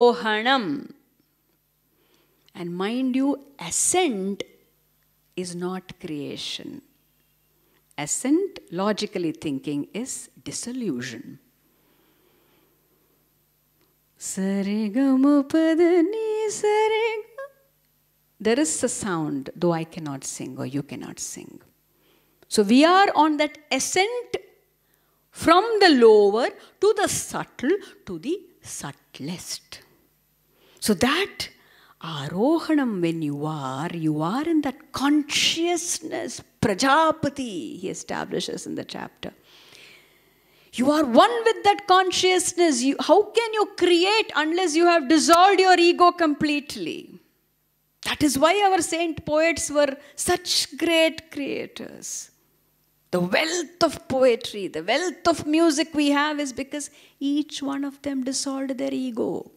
Arohanam. And mind you, ascent is not creation. Ascent, logically thinking, is dissolution. Sare-ga-ma-pa-da-ni, sare-ga. There is a sound, though I cannot sing or you cannot sing. So we are on that ascent from the lower to the subtle to the subtlest. So that Arohanam, when you are in that consciousness. Prajapati, he establishes in the chapter. You are one with that consciousness. How can you create unless you have dissolved your ego completely? That is why our saint poets were such great creators. The wealth of poetry, the wealth of music we have is because each one of them dissolved their ego.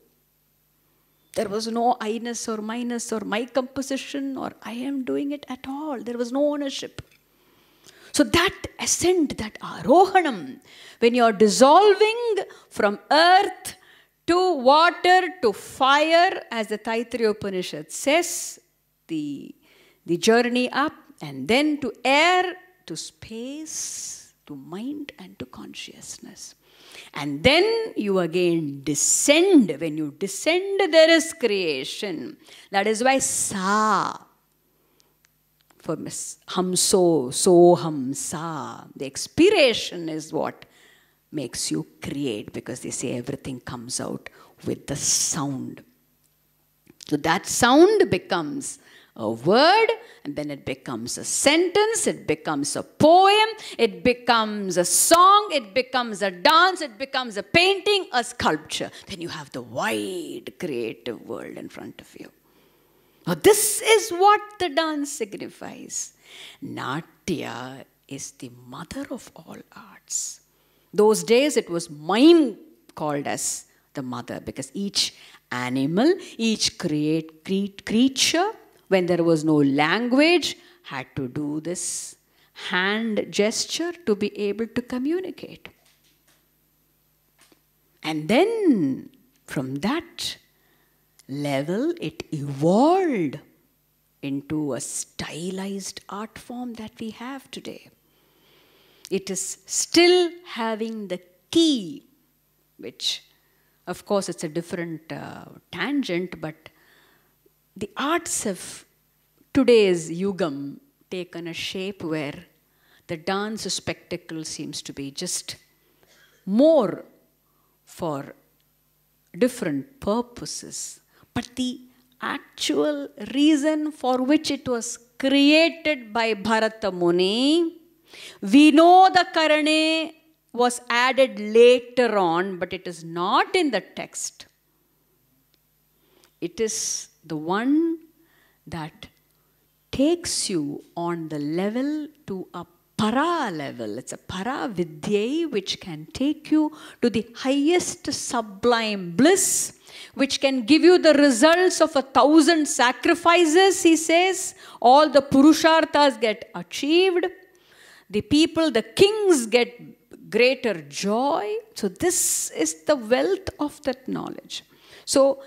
There was no I-ness or minus or my composition or I am doing it at all. There was no ownership. So that ascent, that arohanam, when you are dissolving from earth to water to fire, as the Taittiriya Upanishad says, the journey up, and then to air, to space, to mind and to consciousness. And then you again descend. When you descend, there is creation. That is why sa, for hamso, so ham sa, the expiration is what makes you create, because they say everything comes out with the sound. So that sound becomes a word, and then it becomes a sentence, it becomes a poem, it becomes a song, it becomes a dance, it becomes a painting, a sculpture. Then you have the wide creative world in front of you. Now this is what the dance signifies. Nāṭya is the mother of all arts. Those days it was mime called as the mother, because each animal, each creature, when there was no language, had to do this hand gesture to be able to communicate. And then from that level, it evolved into a stylized art form that we have today. It is still having the key, which, of course, it's a different tangent, but the arts have today's yugam taken a shape where the dance spectacle seems to be just more for different purposes. But the actual reason for which it was created by Bharata Muni, we know the Karane was added later on, but it is not in the text. It is the one that takes you on the level to a para level. It's a parāvidyā, which can take you to the highest sublime bliss, which can give you the results of 1,000 sacrifices, he says. All the purusharthas get achieved. The people, the kings get greater joy. So this is the wealth of that knowledge. So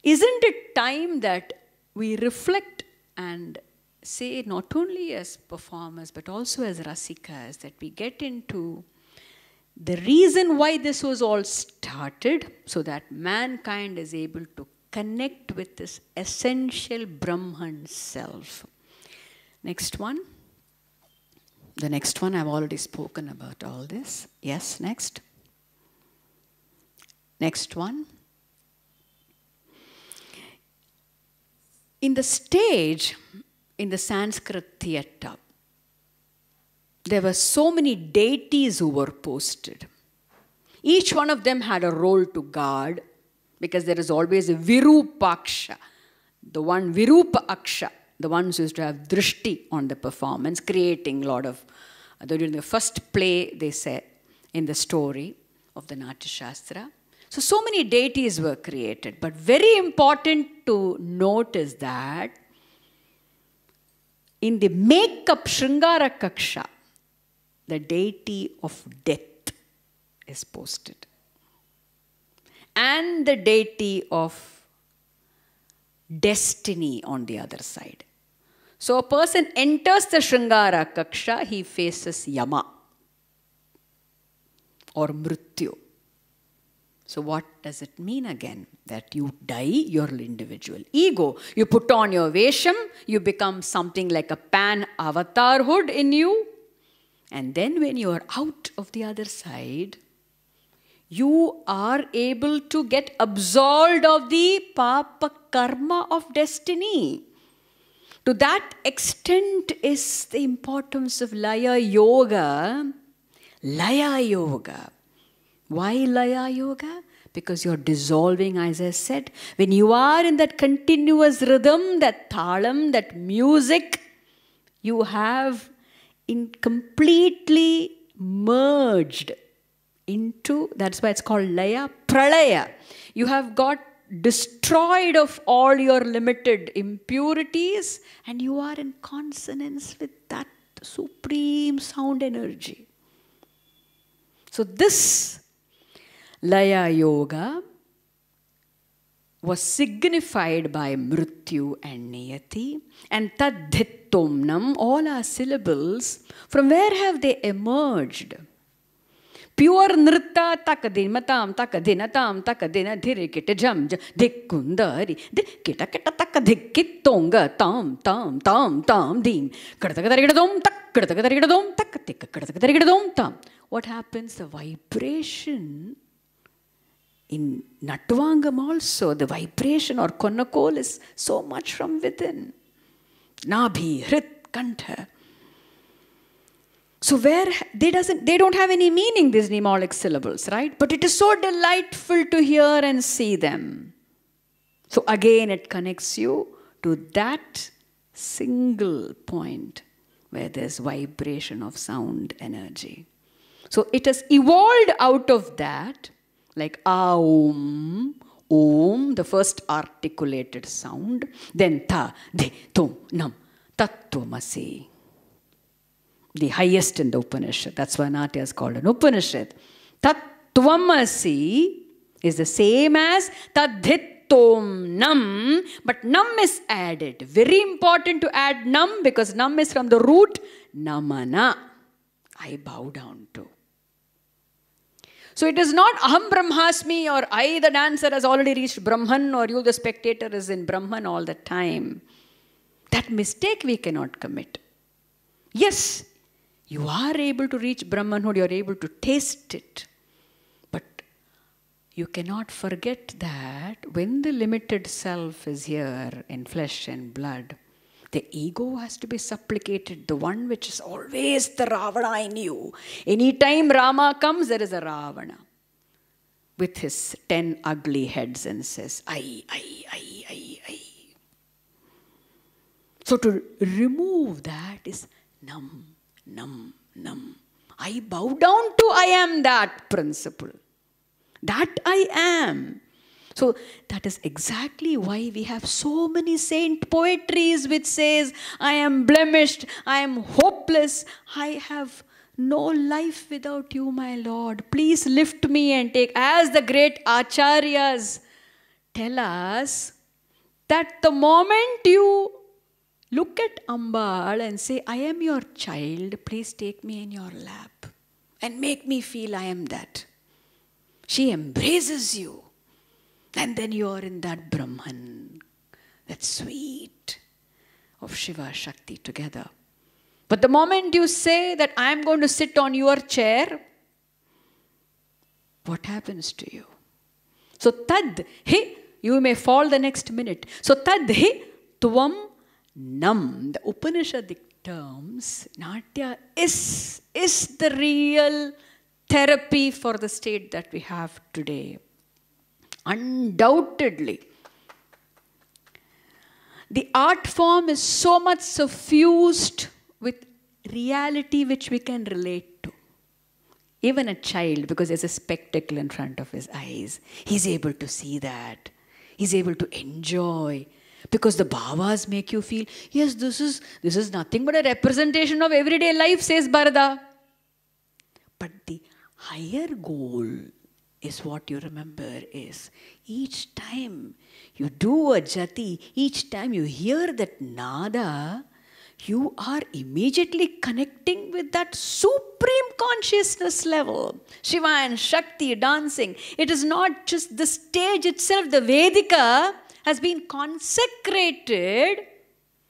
isn't it time that we reflect and say, not only as performers, but also as rasikas, that we get into the reason why this was all started, so that mankind is able to connect with this essential Brahman self. Next one. The next one, I've already spoken about all this. Yes, next. Next one. In the stage, in the Sanskrit theatre, there were so many deities who were posted. Each one of them had a role to guard, because there is always a Virupaksha, the one Virupa Aksha, the ones who used to have drishti on the performance, creating a lot of, during the first play, they said, in the story of the Nāṭya Shastra. So many deities were created. But very important to note is that in the makeup Shringara Kaksha, the deity of death is posted. and the deity of destiny on the other side. So a person enters the Shringara Kaksha, he faces Yama or Mrityu. So what does it mean again? That you die your individual ego. You put on your Vesham, you become something like a pan-avatarhood in you. And then when you are out of the other side, you are able to get absolved of the papa karma of destiny. To that extent is the importance of Laya Yoga. Laya Yoga. Why Laya Yoga? Because you're dissolving, as I said. When you are in that continuous rhythm, that thalam, that music, you have completely merged into, that's why it's called Laya, Pralaya. You have got destroyed of all your limited impurities and you are in consonance with that supreme sound energy. So this Laya Yoga was signified by Mrityu and Niyati, and Ta-dhi-thom-nam, all our syllables, from where have they emerged? Pure nritta takadimatam takadinatam takadina dhirikita jam dikkundari dikkita kita takadikkitonga tam tam tam tam din kadakadarigadom tak kadakadarigadom tak tikka kadakadarigadom tam. What happens? The vibration in Natvāngam also, the vibration or Konnakol is so much from within. Nabhi, Hrit, Kantha. So where they don't have any meaning, these mnemonic syllables, right? But it is so delightful to hear and see them. So again it connects you to that single point where there's vibration of sound energy. So it has evolved out of that, like Aum, Om, the first articulated sound, then Ta-dhi-thom-nam, Tattvāloka, the highest in the Upanishad. That's why Nāṭya is called an Upanishad. Tattvāloka is the same as Ta-dhi-thom-nam, but nam is added. Very important to add nam because nam is from the root namana. I bow down to. So it is not aham brahmasmi or I the dancer has already reached Brahman or you the spectator is in Brahman all the time. That mistake we cannot commit. Yes, you are able to reach Brahmanhood, you are able to taste it. But you cannot forget that when the limited self is here in flesh and blood, the ego has to be supplicated, the one which is always the Ravana in you. Anytime Rama comes, there is a Ravana with his 10 ugly heads and says, I. So to remove that is nam, nam, nam. I bow down to I am that principle. That I am. So that is exactly why we have so many saint poetries which says, I am blemished, I am hopeless, I have no life without you, my Lord. Please lift me and take. As the great acharyas tell us, that the moment you look at Ambal and say, I am your child, please take me in your lap and make me feel I am that. She embraces you. And then you are in that Brahman, that sweet of Shiva Shakti together. But the moment you say that I am going to sit on your chair, what happens to you? So Tad-hi, you may fall the next minute. So Ta-dhi-thom-nam, the Upanishadic terms, Nāṭya is the real therapy for the state that we have today. Undoubtedly. The art form is so much suffused with reality which we can relate to. Even a child, because there's a spectacle in front of his eyes, he's able to see that. He's able to enjoy. Because the bhavas make you feel, yes, this is nothing but a representation of everyday life, says Bharata. But the higher goal is what you remember is each time you do a jati, each time you hear that nada, you are immediately connecting with that supreme consciousness level. Shiva and Shakti dancing. It is not just the stage itself. The Vedika has been consecrated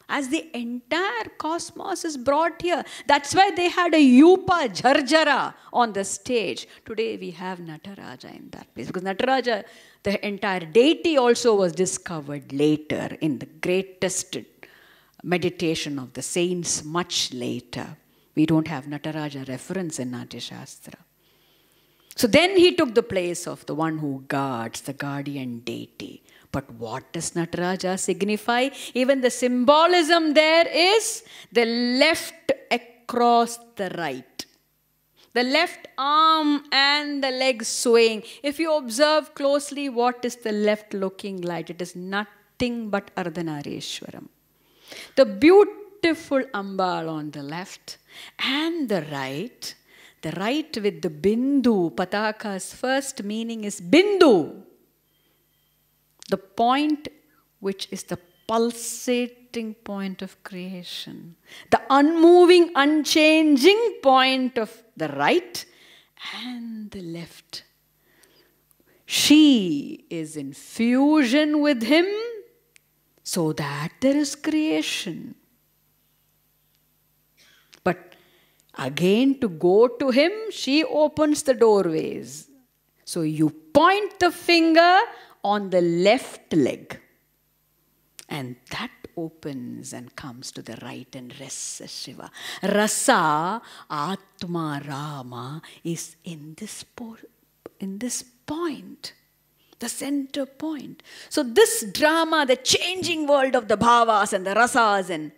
as the entire cosmos is brought here. That's why they had a Yupa Jharjara on the stage. Today we have Nataraja in that place. Because Nataraja, the entire deity also was discovered later in the greatest meditation of the saints much later. We don't have Nataraja reference in Natya Shastra. So then he took the place of the one who guards, the guardian deity. But what does Nataraja signify? Even the symbolism there is the left across the right. The left arm and the legs swaying. If you observe closely, what is the left looking like? It is nothing but Ardhanarishwaram. The beautiful Ambal on the left and the right with the Bindu. Pataka's first meaning is Bindu. The point which is the pulsating point of creation. The unmoving, unchanging point of the right and the left. She is in fusion with him so that there is creation. But again, to go to him, she opens the doorways. So you point the finger on the left leg, and that opens and comes to the right and rests as Shiva. Rasa, Atmarama is in this point, the center point. So this drama, the changing world of the bhavas and the rasas, and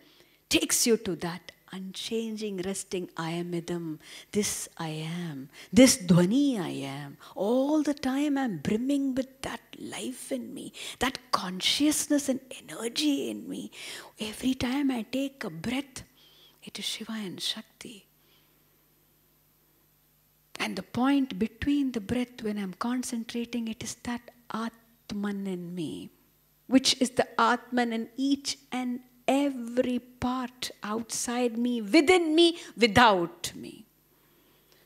takes you to that unchanging, resting, I am idam, this I am, this dhvani I am. All the time I'm brimming with that life in me, that consciousness and energy in me. Every time I take a breath, it is Shiva and Shakti. And the point between the breath when I'm concentrating, it is that Atman in me, which is the Atman in each and every part outside me, within me, without me.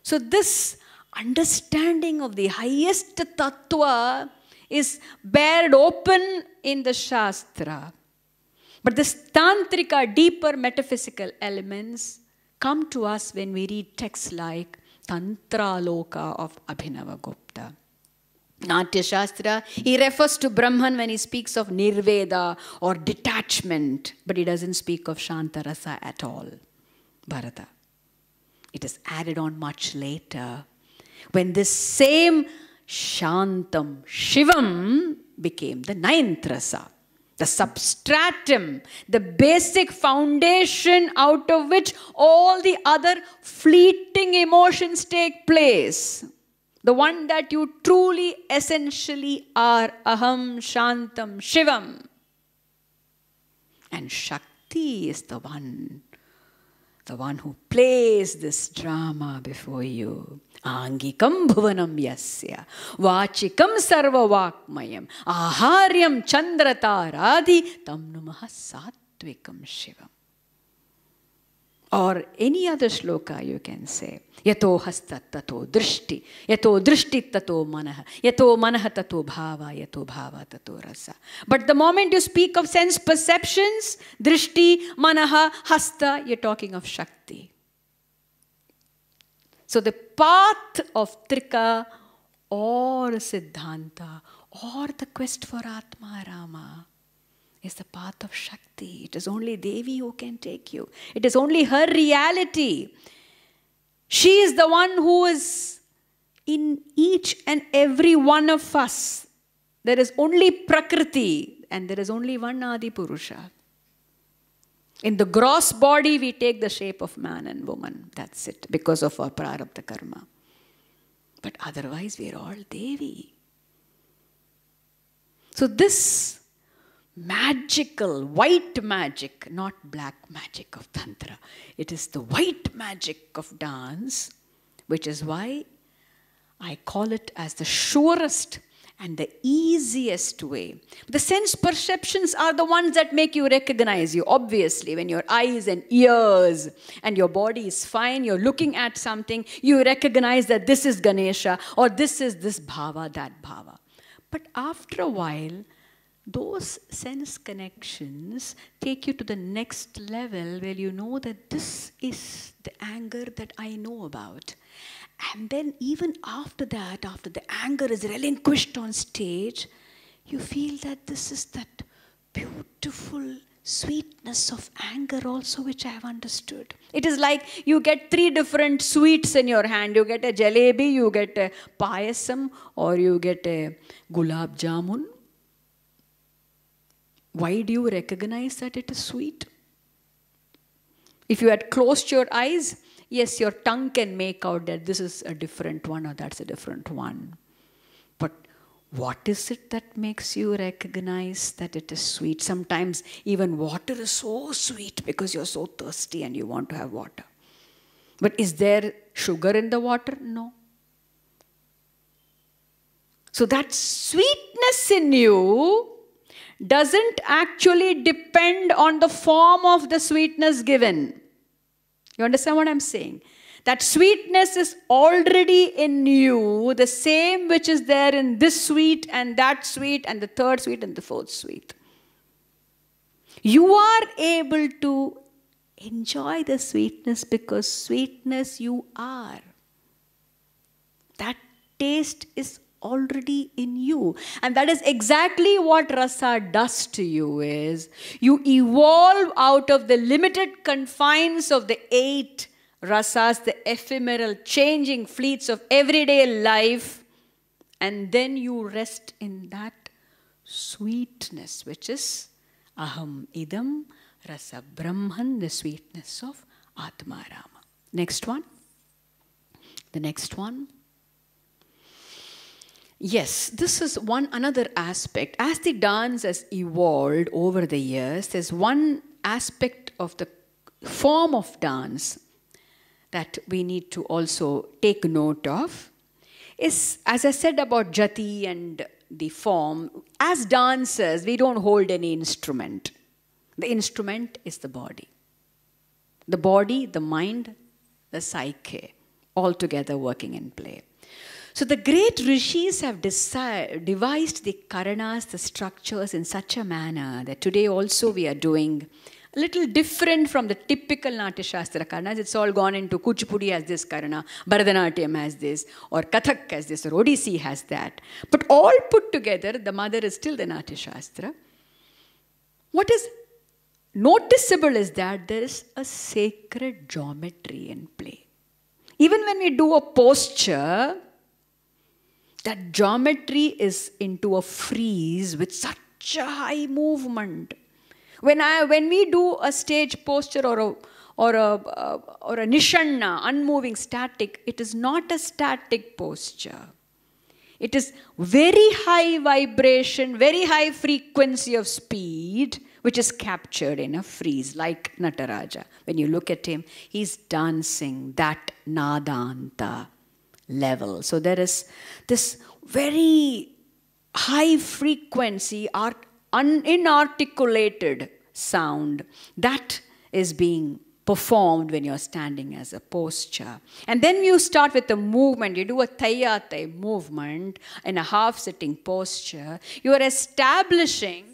So this understanding of the highest tattva is bared open in the Shastra. But this tantrika, deeper metaphysical elements come to us when we read texts like Tattvāloka of Abhinavagupta. Nāṭya Shastra, he refers to Brahman when he speaks of nirveda or detachment, but he doesn't speak of Shantarasa at all. Bharata. It is added on much later when this same Shantam, Shivam, became the ninth rasa, the substratum, the basic foundation out of which all the other fleeting emotions take place. The one that you truly, essentially are, Aham, Shantam, Shivam. And Shakti is the one who plays this drama before you. Angikam bhuvanam yasya, vachikam sarva vakmayam, aharyam chandrataradi, tam namaha satvikam Shivam. Or any other shloka you can say. Yato hasta tato drishti, yato drishti tato manaha, yato manaha tato bhava, yato bhava tato rasa. But the moment you speak of sense perceptions, drishti, manaha, hasta, you're talking of Shakti. So the path of Trika or Siddhanta or the quest for Atmarama is the path of Shakti. It is only Devi who can take you. It is only her reality. She is the one who is in each and every one of us. There is only Prakriti and there is only one Adi Purusha. In the gross body, we take the shape of man and woman. That's it, because of our prarabdha karma. But otherwise, we are all Devi. So this magical, white magic, not black magic of Tantra. It is the white magic of dance, which is why I call it as the surest and the easiest way. The sense perceptions are the ones that make you recognize you. Obviously, when your eyes and ears and your body is fine, you're looking at something, you recognize that this is Ganesha or this is this bhava, that bhava. But after a while, those sense connections take you to the next level where you know that this is the anger that I know about. And then even after that, after the anger is relinquished on stage, you feel that this is that beautiful sweetness of anger also which I have understood. It is like you get 3 different sweets in your hand. You get a jalebi, you get a payasam, or you get a gulab jamun. Why do you recognize that it is sweet? If you had closed your eyes, yes, your tongue can make out that this is a different one or that's a different one. But what is it that makes you recognize that it is sweet? Sometimes even water is so sweet because you're so thirsty and you want to have water. But is there sugar in the water? No. So that sweetness in you doesn't actually depend on the form of the sweetness given. You understand what I'm saying? That sweetness is already in you, the same which is there in this sweet and that sweet and the third sweet and the fourth sweet. You are able to enjoy the sweetness because sweetness you are. That taste is already in you. And that is exactly what rasa does to you is, you evolve out of the limited confines of the 8 rasas, the ephemeral changing fleets of everyday life, and then you rest in that sweetness, which is aham idam rasa brahman, the sweetness of Atmarama. Next one. The next one. Yes, this is another aspect. As the dance has evolved over the years, there's one aspect of the form of dance that we need to also take note of. Is, as I said about jati and the form, as dancers, we don't hold any instrument. The instrument is the body. The body, the mind, the psyche, all together working in play. So the great rishis have devised the karanas, the structures in such a manner that today also we are doing a little different from the typical Nāṭya Shastra karanas. It's all gone into Kuchipudi has this karana, Bharatanatyam has this, or Kathak has this, or Odissi has that. But all put together, the mother is still the Nāṭya Shastra. What is noticeable is that there is a sacred geometry in play. Even when we do a posture, that geometry is into a freeze with such a high movement. When we do a stage posture or a nishanna, unmoving, static, it is not a static posture. It is very high vibration, very high frequency of speed, which is captured in a freeze, like Nataraja. When you look at him, he's dancing that nadanta level. So there is this very high frequency, inarticulated sound that is being performed when you're standing as a posture. And then you start with the movement. You do a Tayyate movement in a half-sitting posture. You are establishing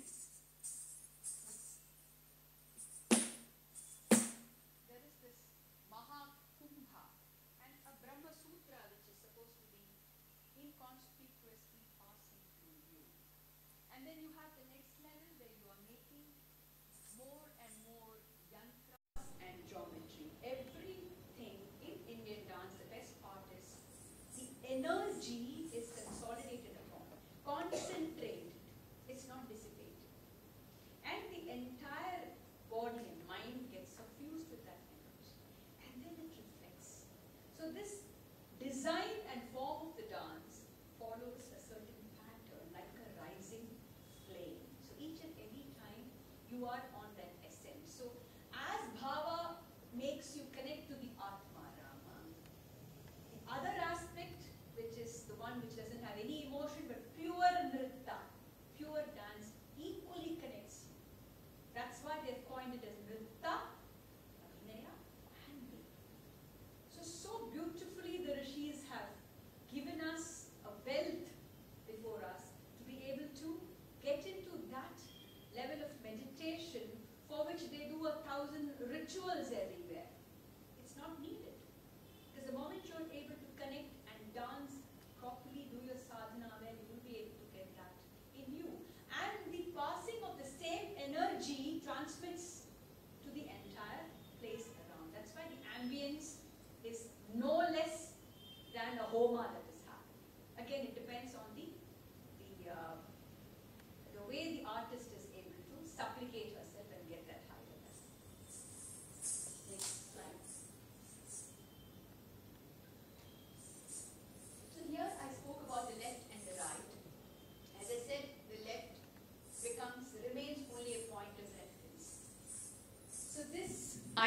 energy is consolidated upon, concentrated, it's not dissipated. And the entire body and mind gets suffused with that energy. And then it reflects. So this design and form of the dance follows a certain pattern, like a rising flame. So each and every time you are on that ascent. So as bhava makes you connect to the Atmarama, the other aspect, which is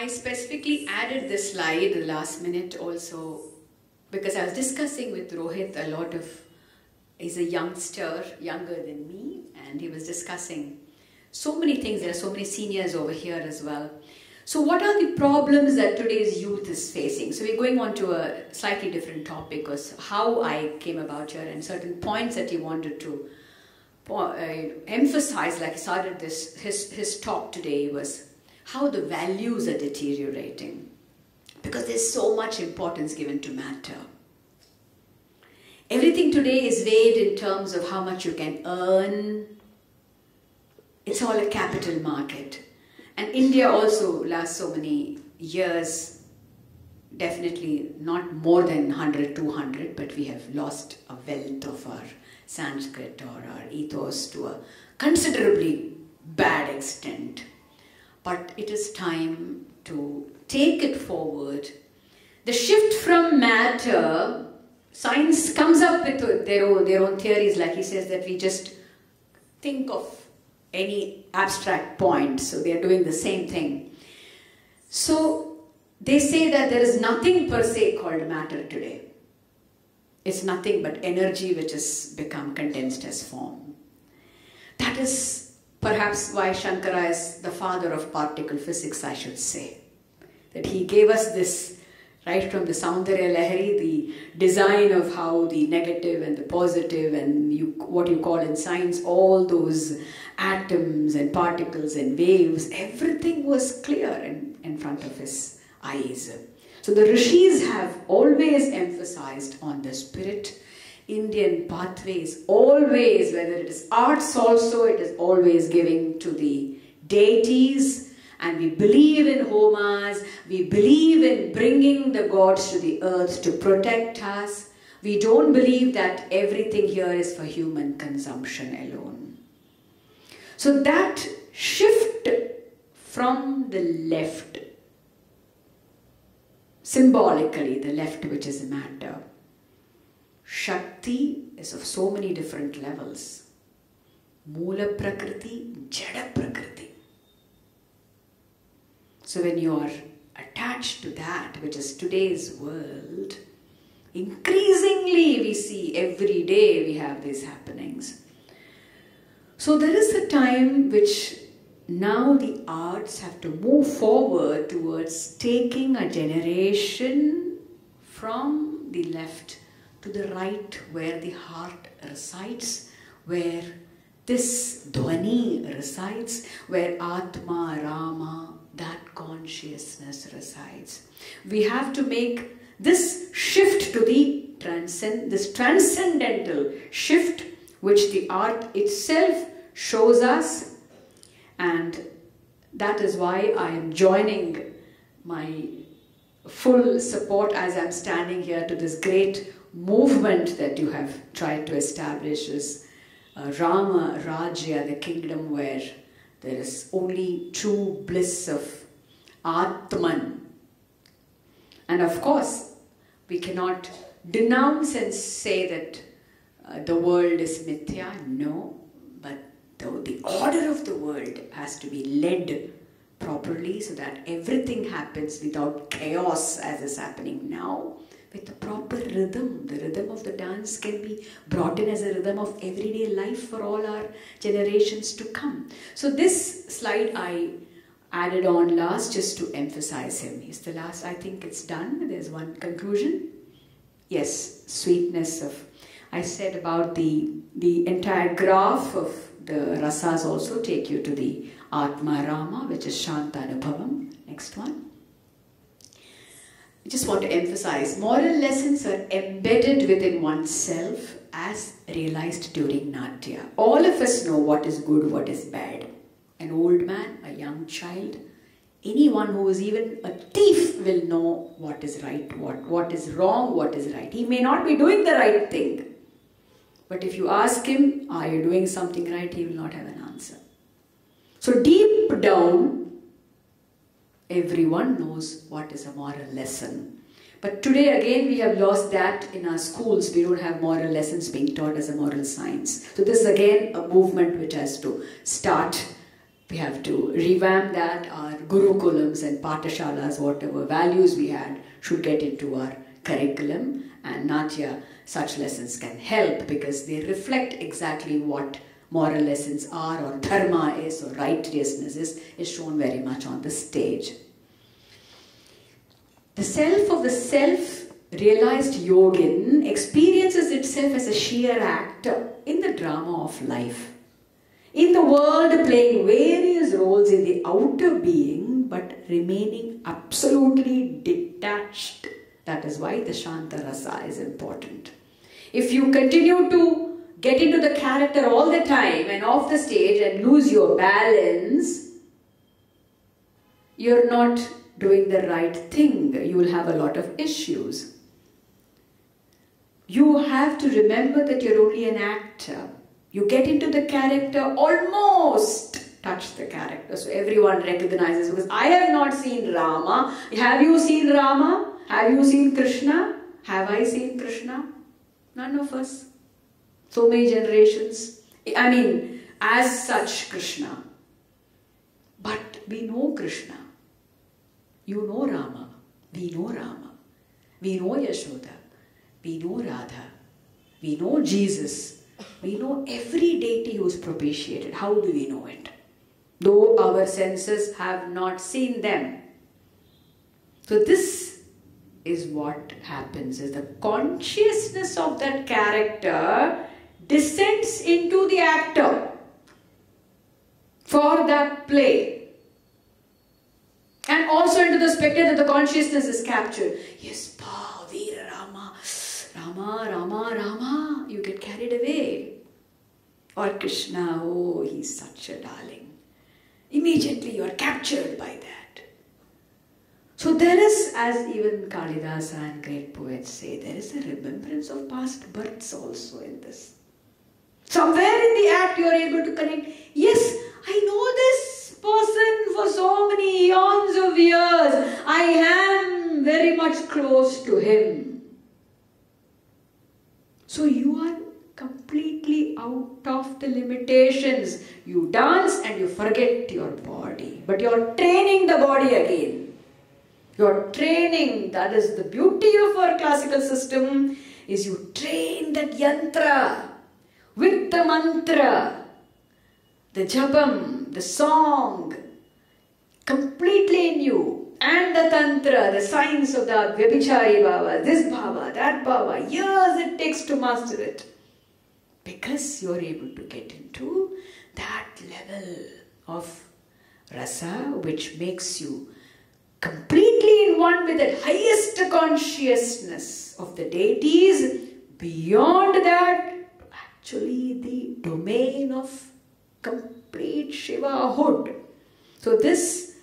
I specifically added this slide the last minute also because I was discussing with Rohit a lot of, he's a youngster, younger than me, and he was discussing so many things. There are so many seniors over here as well. So what are the problems that today's youth is facing? So we're going on to a slightly different topic, was how I came about here and certain points that he wanted to emphasize, like he started this, his talk today, was how the values are deteriorating because there's so much importance given to matter. Everything today is weighed in terms of how much you can earn. It's all a capital market. And India also, last so many years, definitely not more than 100, 200, but we have lost a wealth of our Sanskrit or our ethos to a considerably bad extent. But it is time to take it forward. The shift from matter, science comes up with their own theories, like he says, that we just think of any abstract point, so they are doing the same thing. So they say that there is nothing per se called matter today. It's nothing but energy which has become condensed as form. That is perhaps why Shankara is the father of particle physics, I should say. That he gave us this, right from the Saundarya Lahari, the design of how the negative and the positive and what you call in science, all those atoms and particles and waves, everything was clear in front of his eyes. So the rishis have always emphasized on the spirit. Indian pathways, always, whether it is arts also, it is always giving to the deities. And we believe in homas, we believe in bringing the gods to the earth to protect us. We don't believe that everything here is for human consumption alone. So that shift from the left, symbolically the left which is matter, Shakti is of so many different levels. Moola Prakriti, Jada Prakriti. So when you are attached to that, which is today's world, increasingly we see every day we have these happenings. So there is a time which now the arts have to move forward towards taking a generation from the left to the right, where the heart resides, where this Dhvani resides, where Atmarama, that consciousness resides. We have to make this shift to the this transcendental shift which the art itself shows us, and that is why I am joining my full support as I'm standing here to this great movement that you have tried to establish, is Rama Rajya, the kingdom where there is only true bliss of Atman. And of course, we cannot denounce and say that the world is mithya, no, but the order of the world has to be led properly so that everything happens without chaos as is happening now, with the proper rhythm. The rhythm of the dance can be brought in as a rhythm of everyday life for all our generations to come. So this slide I added on last just to emphasize him. He's the last, I think it's done. There's one conclusion. Yes, sweetness of, I said about the entire graph of the rasas also take you to the Atmarama, which is Shantanubhavam. Next one. I just want to emphasize, moral lessons are embedded within oneself as realized during Nāṭya. All of us know what is good, what is bad. An old man, a young child, anyone who is even a thief will know what is right, what is wrong, what is right. He may not be doing the right thing, but if you ask him, are you doing something right, he will not have an answer. So deep down, everyone knows what is a moral lesson. But today again we have lost that in our schools. We don't have moral lessons being taught as a moral science. So this is again a movement which has to start We have to revamp that. Our gurukulams and pathashalas, whatever values we had, should get into our curriculum. And Nāṭya, such lessons can help because they reflect exactly what moral lessons are, or dharma is, or righteousness is shown very much on the stage. The self of the self-realized yogin experiences itself as a sheer actor in the drama of life, in the world playing various roles in the outer being, but remaining absolutely detached. That is why the Shanta Rasa is important. If you continue to get into the character all the time and off the stage and lose your balance, you're not doing the right thing. You will have a lot of issues. You have to remember that you're only an actor. You get into the character, almost touch the character. So everyone recognizes, because I have not seen Rama. Have you seen Rama? Have you seen Krishna? Have I seen Krishna? None of us. So many generations. I mean, as such Krishna. But we know Krishna. You know Rama. We know Rama. We know Yashoda. We know Radha. We know Jesus. We know every deity who is propitiated. How do we know it? Though our senses have not seen them. So this is what happens, is the consciousness of that character descends into the actor for that play. And also into the spectator, the consciousness is captured. Yes, Pa, Veera Rama, Rama, Rama, Rama. You get carried away. Or Krishna, oh, he's such a darling. Immediately you are captured by that. So there is, as even Kalidasa and great poets say, there is a remembrance of past births also in this. Somewhere in the act you are able to connect. Yes, I know this person for so many eons of years. I am very much close to him. So you are completely out of the limitations. You dance and you forget your body. But you are training the body again. You are training. That is the beauty of our classical system, is you train that yantra with the mantra, the japam, the song, completely in you, and the tantra, the science of the vyabhichari bhava, this bhava, that bhava, years it takes to master it. Because you are able to get into that level of rasa, which makes you completely in one with the highest consciousness of the deities. Beyond that, actually the domain of complete Shivahood. So this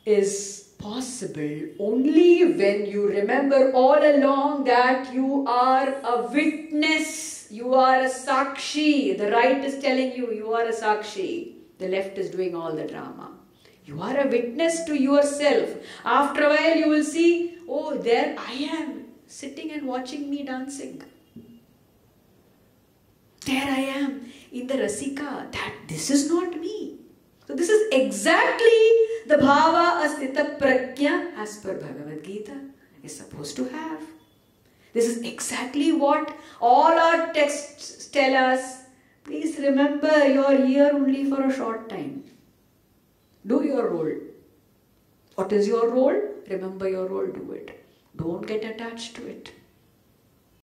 is possible only when you remember all along that you are a witness, you are a sakshi. The right is telling you, you are a sakshi. The left is doing all the drama. You are a witness to yourself. After a while you will see, oh, there I am, sitting and watching me dancing. There I am in the rasika, that this is not me. So this is exactly the bhava astita prajna, as per Bhagavad Gita, is supposed to have. This is exactly what all our texts tell us. Please remember, you are here only for a short time. Do your role. What is your role? Remember your role, do it. Don't get attached to it.